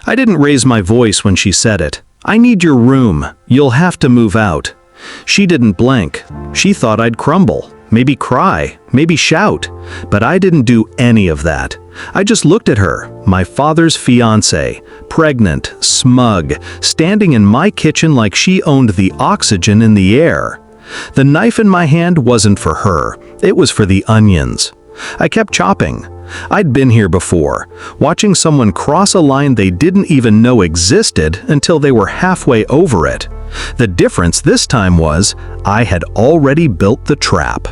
I didn't raise my voice when she said it. "I need your room. You'll have to move out." She didn't blink. She thought I'd crumble, maybe cry, maybe shout. But I didn't do any of that. I just looked at her, my father's fiancée, pregnant, smug, standing in my kitchen like she owned the oxygen in the air. The knife in my hand wasn't for her. It was for the onions. I kept chopping. I'd been here before, watching someone cross a line they didn't even know existed until they were halfway over it. The difference this time was, I had already built the trap.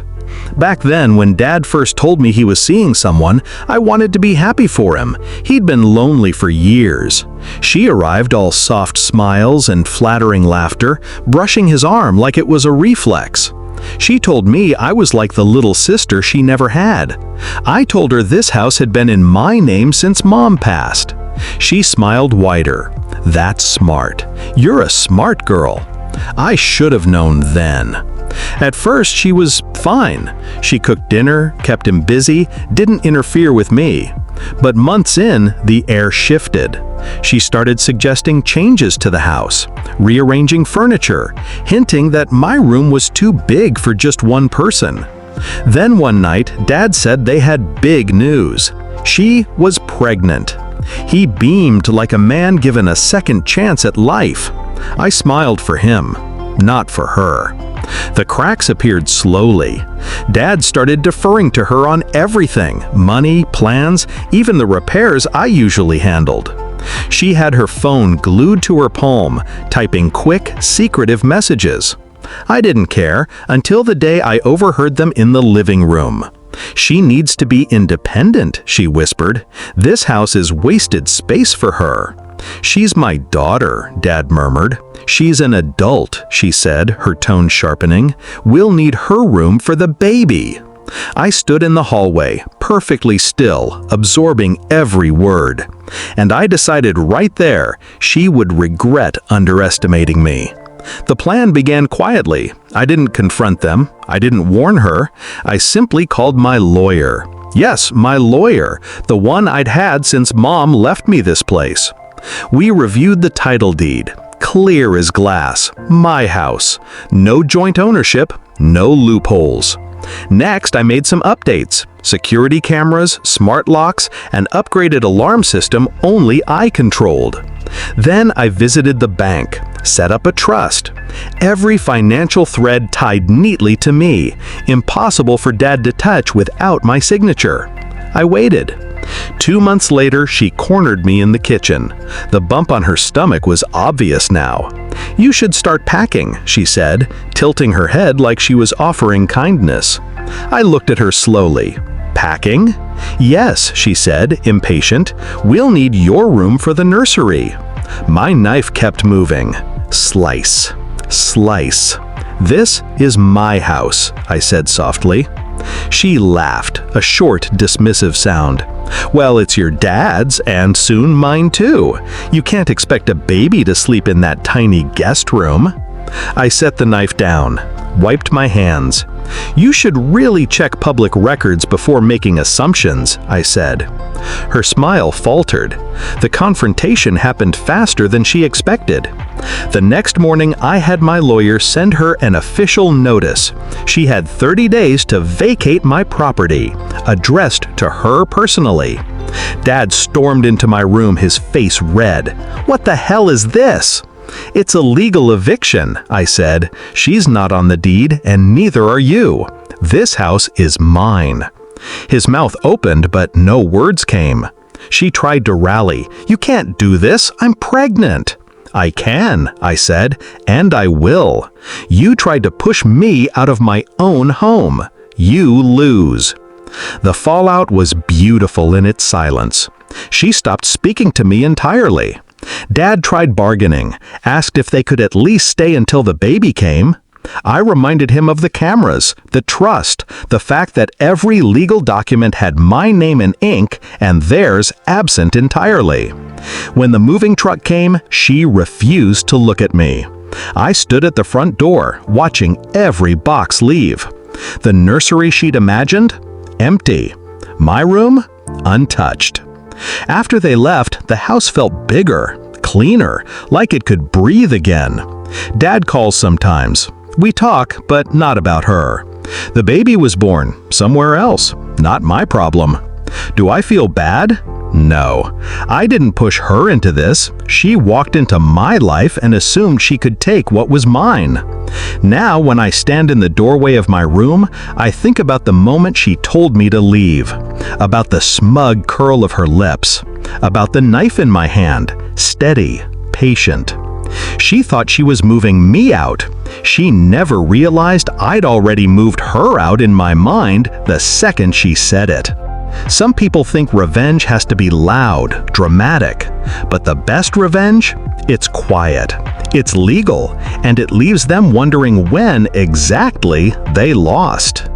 Back then, when Dad first told me he was seeing someone, I wanted to be happy for him. He'd been lonely for years. She arrived all soft smiles and flattering laughter, brushing his arm like it was a reflex. She told me I was like the little sister she never had. I told her this house had been in my name since Mom passed. She smiled wider. "That's smart. You're a smart girl." I should have known then. At first, she was fine. She cooked dinner, kept him busy, didn't interfere with me. But months in, the air shifted. She started suggesting changes to the house, rearranging furniture, hinting that my room was too big for just one person. Then one night, Dad said they had big news. She was pregnant. He beamed like a man given a second chance at life. I smiled for him, not for her. The cracks appeared slowly. Dad started deferring to her on everything, money, plans, even the repairs I usually handled. She had her phone glued to her palm, typing quick, secretive messages. I didn't care until the day I overheard them in the living room. "She needs to be independent," she whispered. "This house is wasted space for her." "She's my daughter," Dad murmured. "She's an adult," she said, her tone sharpening. "We'll need her room for the baby." I stood in the hallway, perfectly still, absorbing every word. And I decided right there she would regret underestimating me. The plan began quietly. I didn't confront them. I didn't warn her. I simply called my lawyer. Yes, my lawyer, the one I'd had since Mom left me this place. We reviewed the title deed. Clear as glass. My house. No joint ownership. No loopholes. Next, I made some updates. Security cameras, smart locks, an upgraded alarm system only I controlled. Then I visited the bank, set up a trust. Every financial thread tied neatly to me. Impossible for Dad to touch without my signature. I waited. 2 months later, she cornered me in the kitchen. The bump on her stomach was obvious now. "You should start packing," she said, tilting her head like she was offering kindness. I looked at her slowly. "Packing?" "Yes," she said, impatient. "We'll need your room for the nursery." My knife kept moving. Slice. Slice. "This is my house," I said softly. She laughed, a short, dismissive sound. "Well, it's your dad's, and soon mine too. You can't expect a baby to sleep in that tiny guest room." I set the knife down, wiped my hands. "You should really check public records before making assumptions," I said. Her smile faltered. The confrontation happened faster than she expected. The next morning, I had my lawyer send her an official notice. She had 30 days to vacate my property, addressed to her personally. Dad stormed into my room, his face red. "What the hell is this?" "It's a legal eviction," I said. "She's not on the deed, and neither are you. This house is mine." His mouth opened, but no words came. She tried to rally. "You can't do this. I'm pregnant." "I can," I said, "and I will. You tried to push me out of my own home. You lose." The fallout was beautiful in its silence. She stopped speaking to me entirely. Dad tried bargaining, asked if they could at least stay until the baby came. I reminded him of the cameras, the trust, the fact that every legal document had my name in ink and theirs absent entirely. When the moving truck came, she refused to look at me. I stood at the front door, watching every box leave. The nursery she'd imagined? Empty. My room? Untouched. After they left, the house felt bigger, cleaner, like it could breathe again. Dad calls sometimes. We talk, but not about her. The baby was born somewhere else. Not my problem. Do I feel bad? No. I didn't push her into this. She walked into my life and assumed she could take what was mine. Now, when I stand in the doorway of my room, I think about the moment she told me to leave, about the smug curl of her lips, about the knife in my hand, steady, patient. She thought she was moving me out. She never realized I'd already moved her out in my mind the second she said it. Some people think revenge has to be loud, dramatic, but the best revenge? It's quiet, it's legal, and it leaves them wondering when exactly they lost.